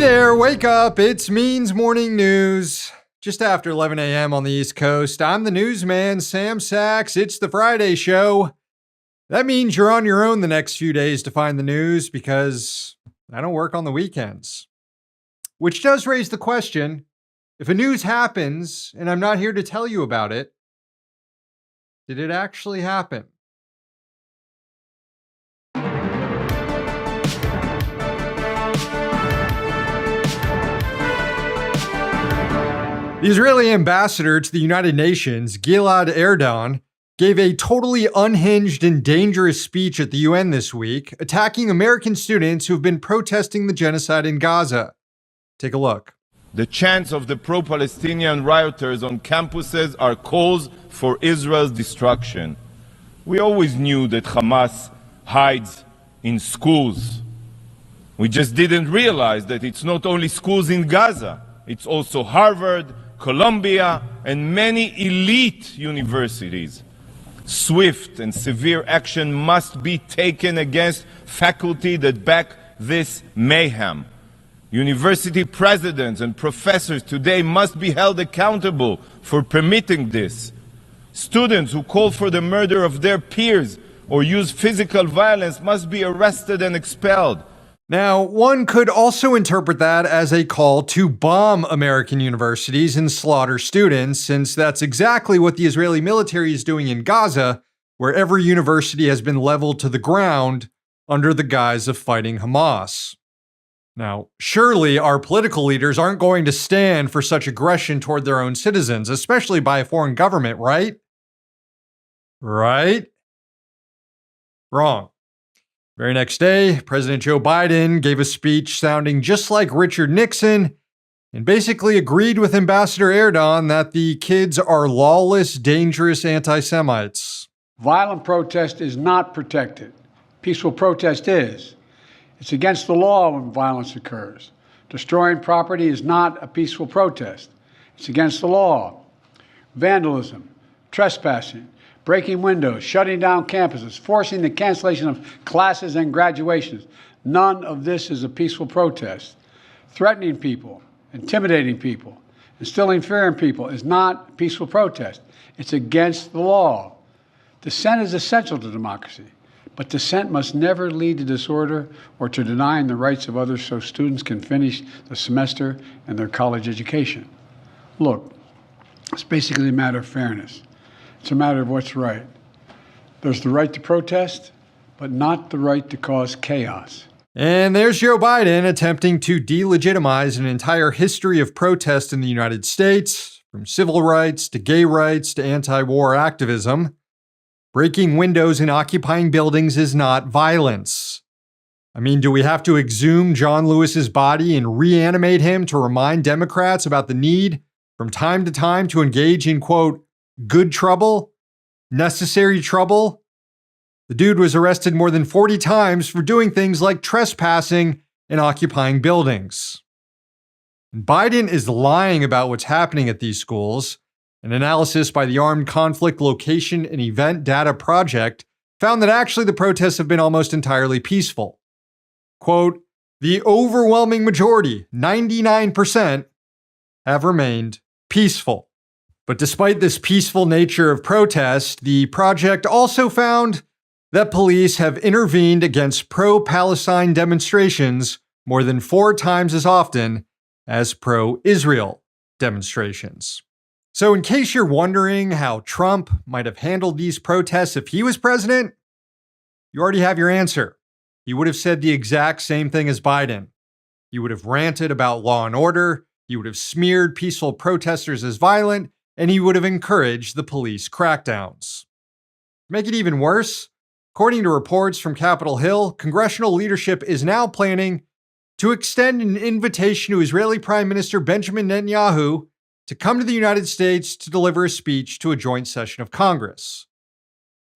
there, wake up. It's Means Morning News. Just after 11 a.m. on the East Coast, I'm the newsman, Sam Sachs. It's the Friday show. That means you're on your own the next few days to find the news because I don't work on the weekends. Which does raise the question, if a news happens and I'm not here to tell you about it, did it actually happen? The Israeli ambassador to the United Nations, Gilad Erdan, gave a totally unhinged and dangerous speech at the UN this week, attacking American students who have been protesting the genocide in Gaza. Take a look. The chants of the pro-Palestinian rioters on campuses are calls for Israel's destruction. We always knew that Hamas hides in schools. We just didn't realize that it's not only schools in Gaza, it's also Harvard, Columbia, and many elite universities. Swift and severe action must be taken against faculty that back this mayhem. University presidents and professors today must be held accountable for permitting this. Students who call for the murder of their peers or use physical violence must be arrested and expelled. Now, one could also interpret that as a call to bomb American universities and slaughter students, since that's exactly what the Israeli military is doing in Gaza, where every university has been leveled to the ground under the guise of fighting Hamas. Now, surely our political leaders aren't going to stand for such aggression toward their own citizens, especially by a foreign government, right? Right? Wrong. Very next day, President Joe Biden gave a speech sounding just like Richard Nixon and basically agreed with Ambassador Erdogan that the kids are lawless, dangerous anti-Semites. Violent protest is not protected. Peaceful protest is. It's against the law when violence occurs. Destroying property is not a peaceful protest. It's against the law. Vandalism, trespassing, breaking windows, shutting down campuses, forcing the cancellation of classes and graduations. None of this is a peaceful protest. Threatening people, intimidating people, instilling fear in people is not a peaceful protest. It's against the law. Dissent is essential to democracy, but dissent must never lead to disorder or to denying the rights of others so students can finish the semester and their college education. Look, it's basically a matter of fairness. It's a matter of what's right. There's the right to protest, but not the right to cause chaos. And there's Joe Biden attempting to delegitimize an entire history of protest in the United States, from civil rights to gay rights to anti-war activism. Breaking windows and occupying buildings is not violence. I mean, do we have to exhume John Lewis's body and reanimate him to remind Democrats about the need from time to time to engage in, quote, good trouble? Necessary trouble? The dude was arrested more than 40 times for doing things like trespassing and occupying buildings. And Biden is lying about what's happening at these schools. An analysis by the Armed Conflict Location and Event Data Project found that actually the protests have been almost entirely peaceful. Quote, the overwhelming majority, 99%, have remained peaceful. But despite this peaceful nature of protest, the project also found that police have intervened against pro-Palestine demonstrations more than 4 times as often as pro-Israel demonstrations. So in case you're wondering how Trump might have handled these protests if he was president, you already have your answer. He would have said the exact same thing as Biden. He would have ranted about law and order, he would have smeared peaceful protesters as violent, and he would have encouraged the police crackdowns. To make it even worse, according to reports from Capitol Hill, congressional leadership is now planning to extend an invitation to Israeli Prime Minister Benjamin Netanyahu to come to the United States to deliver a speech to a joint session of Congress,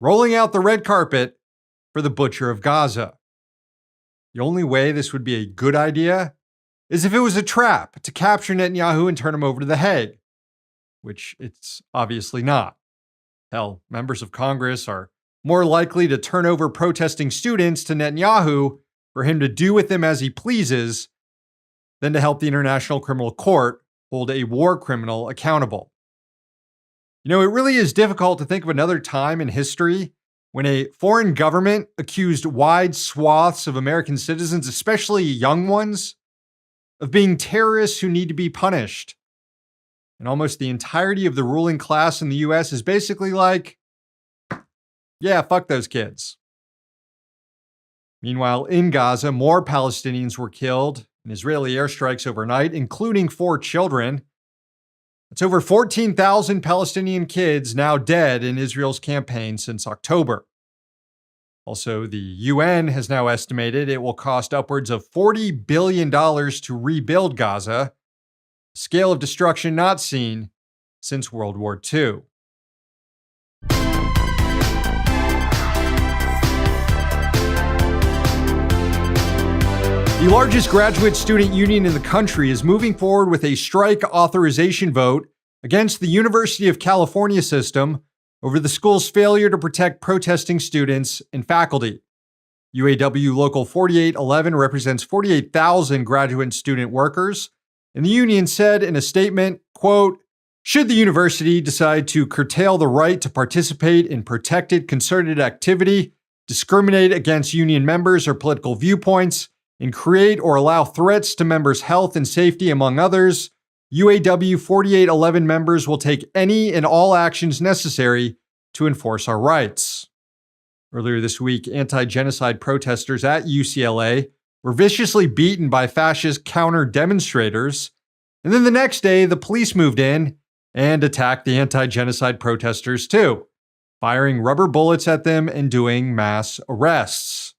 rolling out the red carpet for the butcher of Gaza. The only way this would be a good idea is if it was a trap to capture Netanyahu and turn him over to The Hague, which it's obviously not. Hell, members of Congress are more likely to turn over protesting students to Netanyahu for him to do with them as he pleases than to help the International Criminal Court hold a war criminal accountable. You know, it really is difficult to think of another time in history when a foreign government accused wide swaths of American citizens, especially young ones, of being terrorists who need to be punished. And almost the entirety of the ruling class in the US is basically like, yeah, fuck those kids. Meanwhile, in Gaza, more Palestinians were killed in Israeli airstrikes overnight, including 4 children. That's over 14,000 Palestinian kids now dead in Israel's campaign since October. Also, the UN has now estimated it will cost upwards of $40 billion to rebuild Gaza, a scale of destruction not seen since World War II. The largest graduate student union in the country is moving forward with a strike authorization vote against the University of California system over the school's failure to protect protesting students and faculty. UAW Local 4811 represents 48,000 graduate and student workers, and the union said in a statement, quote, "Should the university decide to curtail the right to participate in protected concerted activity, discriminate against union members or political viewpoints, and create or allow threats to members' health and safety, among others, UAW 4811 members will take any and all actions necessary to enforce our rights." Earlier this week, anti-genocide protesters at UCLA were viciously beaten by fascist counter-demonstrators, and then the next day, the police moved in and attacked the anti-genocide protesters too, firing rubber bullets at them and doing mass arrests.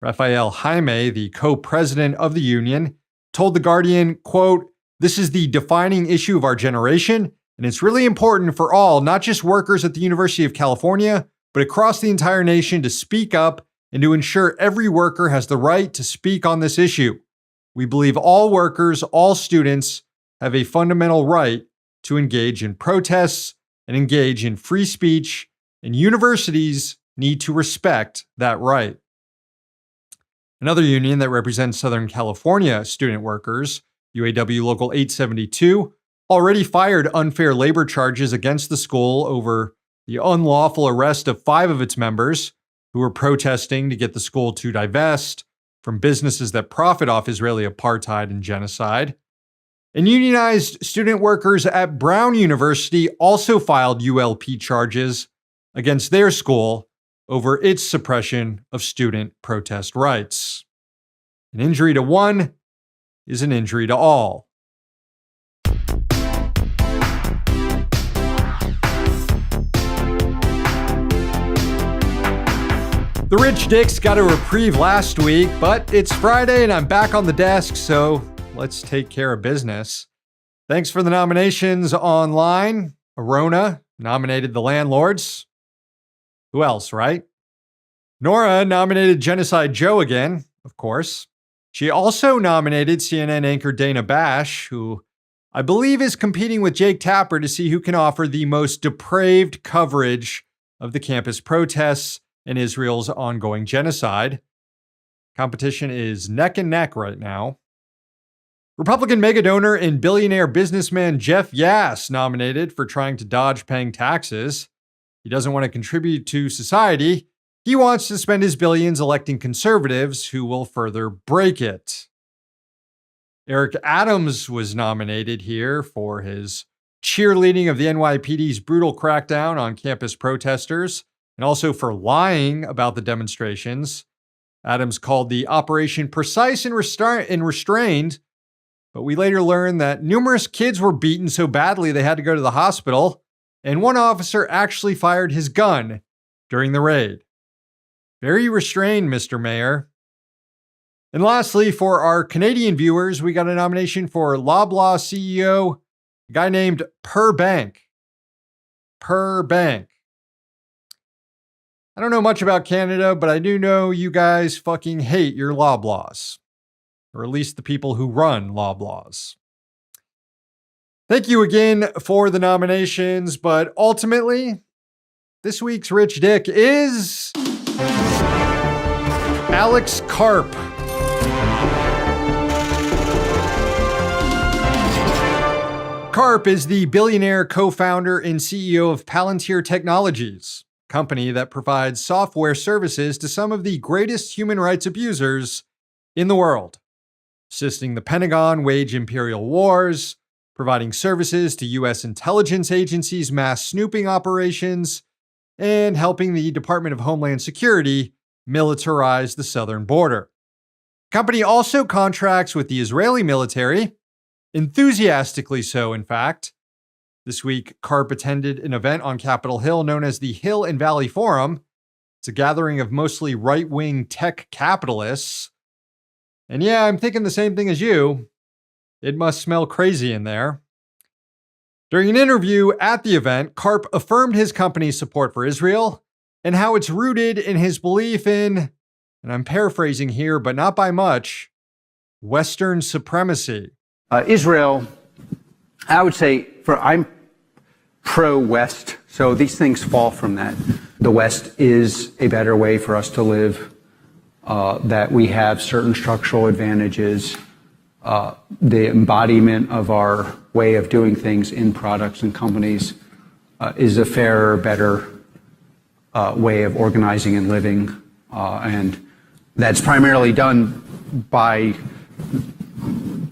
Rafael Jaime, the co-president of the union, told The Guardian, quote, "This is the defining issue of our generation, and it's really important for all, not just workers at the University of California, but across the entire nation to speak up and to ensure every worker has the right to speak on this issue. We believe all workers, all students have a fundamental right to engage in protests and engage in free speech, and universities need to respect that right." Another union that represents Southern California student workers, UAW Local 872, already fired unfair labor charges against the school over the unlawful arrest of 5 of its members who were protesting to get the school to divest from businesses that profit off Israeli apartheid and genocide. And unionized student workers at Brown University also filed ULP charges against their school over its suppression of student protest rights. An injury to one is an injury to all. The Rich Dicks got a reprieve last week, but it's Friday and I'm back on the desk, so let's take care of business. Thanks for the nominations online. Arona nominated The Landlords. Who else, right? Nora nominated Genocide Joe again, of course. She also nominated CNN anchor Dana Bash, who I believe is competing with Jake Tapper to see who can offer the most depraved coverage of the campus protests and Israel's ongoing genocide. Competition is neck and neck right now. Republican megadonor and billionaire businessman Jeff Yass nominated for trying to dodge paying taxes. He doesn't want to contribute to society. He wants to spend his billions electing conservatives who will further break it. Eric Adams was nominated here for his cheerleading of the NYPD's brutal crackdown on campus protesters and also for lying about the demonstrations. Adams called the operation precise and restrained, but we later learned that numerous kids were beaten so badly they had to go to the hospital, and one officer actually fired his gun during the raid. Very restrained, Mr. Mayor. And lastly, for our Canadian viewers, we got a nomination for Loblaw CEO, a guy named Per Bank. Per Bank. I don't know much about Canada, but I do know you guys fucking hate your Loblaws. Or at least the people who run Loblaws. Thank you again for the nominations, but ultimately, this week's Rich Dick is Alex Karp. Karp is the billionaire co-founder and CEO of Palantir Technologies, a company that provides software services to some of the greatest human rights abusers in the world, assisting the Pentagon wage imperial wars, providing services to U.S. intelligence agencies' mass snooping operations, and helping the Department of Homeland Security militarize the southern border. The company also contracts with the Israeli military, enthusiastically so, in fact. This week, Karp attended an event on Capitol Hill known as the Hill and Valley Forum. It's a gathering of mostly right-wing tech capitalists. And yeah, I'm thinking the same thing as you. It must smell crazy in there. During an interview at the event, Karp affirmed his company's support for Israel and how it's rooted in his belief in, and I'm paraphrasing here, but not by much, Western supremacy. Israel, I would say, I'm pro-West, so these things fall from that. The West is a better way for us to live, that we have certain structural advantages, the embodiment of our way of doing things in products and companies is a fairer, better way of organizing and living, and that's primarily done by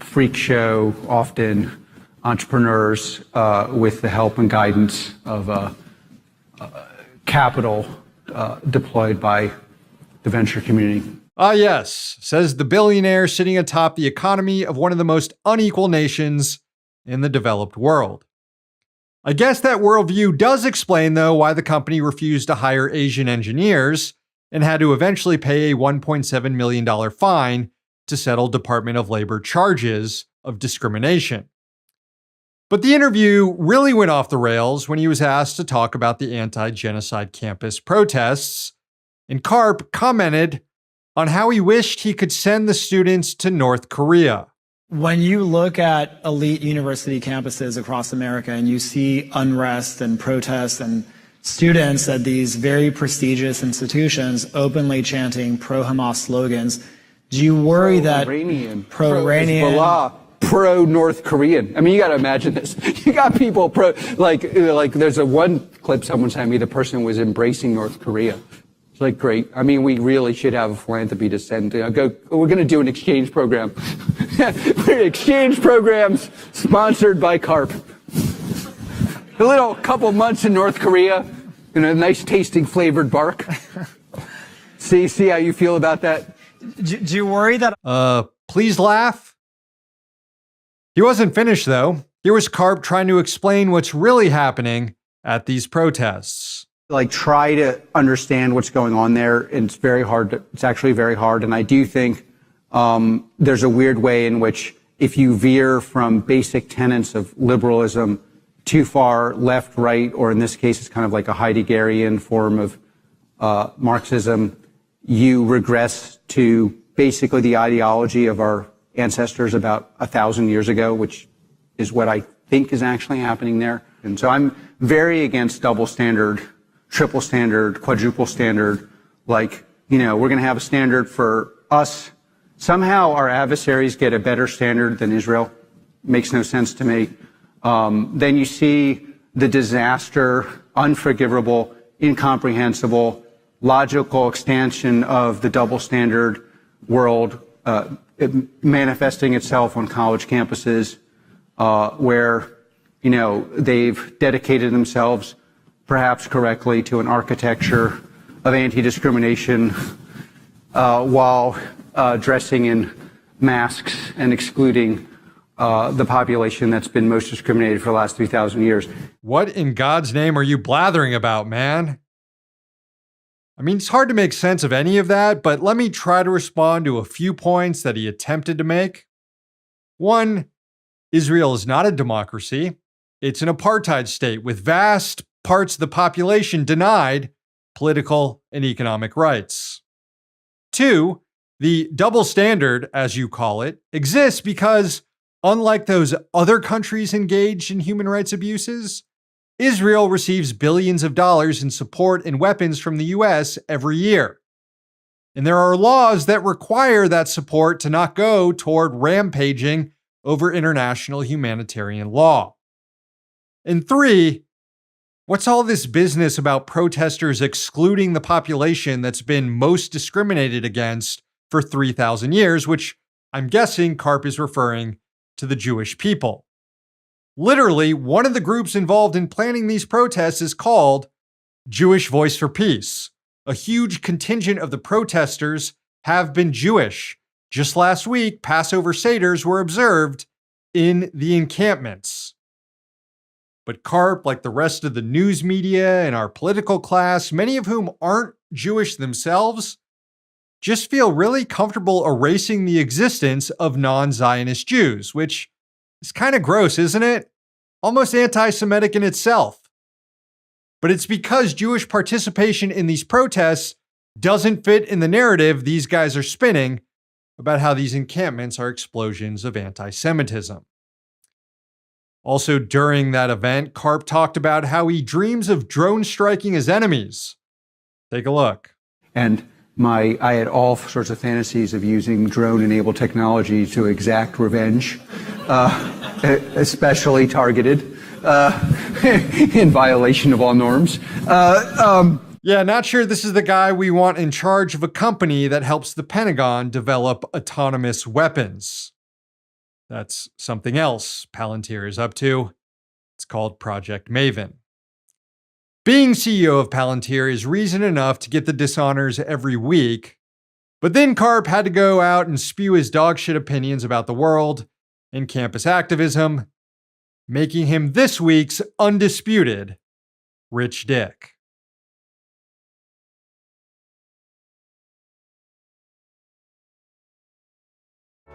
freak show, often entrepreneurs with the help and guidance of capital deployed by the venture community. Yes, says the billionaire sitting atop the economy of one of the most unequal nations in the developed world. I guess that worldview does explain, though, why the company refused to hire Asian engineers and had to eventually pay a $1.7 million fine to settle Department of Labor charges of discrimination. But the interview really went off the rails when he was asked to talk about the anti-genocide campus protests, and Karp commented on how he wished he could send the students to North Korea. When you look at elite university campuses across America and you see unrest and protests and students at these very prestigious institutions openly chanting pro-Hamas slogans, do you worry that pro-Iranian, pro-North Korean? I mean, you got to imagine this. You got people like there's a one clip someone sent me, the person was embracing North Korea. It's like, great. I mean, we really should have a philanthropy to send. We're going to do an exchange program. Exchange programs sponsored by Karp. A little couple months in North Korea, and a nice tasting flavored bark. See how you feel about that? do you worry that... Please laugh. He wasn't finished, though. Here was Karp trying to explain what's really happening at these protests. Try to understand what's going on there. And it's very hard. It's actually very hard. And I do think there's a weird way in which if you veer from basic tenets of liberalism too far left, right, or in this case, it's kind of like a Heideggerian form of Marxism, you regress to basically the ideology of our ancestors about 1,000 years ago, which is what I think is actually happening there. And so I'm very against double standard, triple standard, quadruple standard. We're going to have a standard for us. Somehow our adversaries get a better standard than Israel. Makes no sense to me. Then you see the disaster, unforgivable, incomprehensible, logical extension of the double standard world manifesting itself on college campuses where, they've dedicated themselves, perhaps correctly, to an architecture of anti-discrimination while dressing in masks and excluding the population that's been most discriminated for the last 3,000 years. What in God's name are you blathering about, man? I mean, it's hard to make sense of any of that, but let me try to respond to a few points that he attempted to make. One, Israel is not a democracy. It's an apartheid state with vast parts of the population denied political and economic rights. Two, the double standard, as you call it, exists because, unlike those other countries engaged in human rights abuses, Israel receives billions of dollars in support and weapons from the U.S. every year. And there are laws that require that support to not go toward rampaging over international humanitarian law. And 3, what's all this business about protesters excluding the population that's been most discriminated against for 3,000 years, which I'm guessing Karp is referring to the Jewish people. Literally, one of the groups involved in planning these protests is called Jewish Voice for Peace. A huge contingent of the protesters have been Jewish. Just last week, Passover Seders were observed in the encampments. But Karp, like the rest of the news media and our political class, many of whom aren't Jewish themselves, just feel really comfortable erasing the existence of non-Zionist Jews, which is kind of gross, isn't it? Almost anti-Semitic in itself. But it's because Jewish participation in these protests doesn't fit in the narrative these guys are spinning about how these encampments are explosions of anti-Semitism. Also, during that event, Karp talked about how he dreams of drone striking his enemies. Take a look. And I had all sorts of fantasies of using drone-enabled technology to exact revenge, especially targeted in violation of all norms. Yeah, not sure this is the guy we want in charge of a company that helps the Pentagon develop autonomous weapons. That's something else Palantir is up to. It's called Project Maven. Being CEO of Palantir is reason enough to get the dishonors every week, but then Karp had to go out and spew his dogshit opinions about the world and campus activism, making him this week's undisputed rich dick.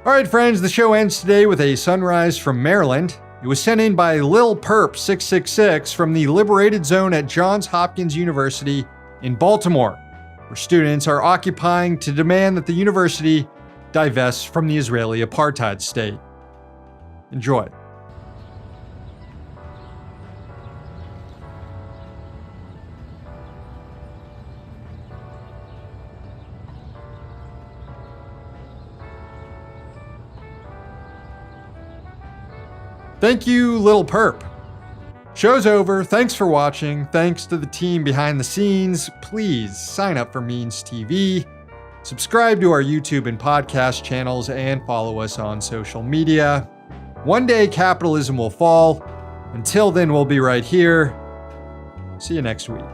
All right, friends, the show ends today with a sunrise from Maryland. It was sent in by Lil Perp 666 from the Liberated Zone at Johns Hopkins University in Baltimore, where students are occupying to demand that the university divest from the Israeli apartheid state. Enjoy. Thank you, Lil Perp. Show's over. Thanks for watching. Thanks to the team behind the scenes. Please sign up for Means TV. Subscribe to our YouTube and podcast channels and follow us on social media. One day capitalism will fall. Until then, we'll be right here. See you next week.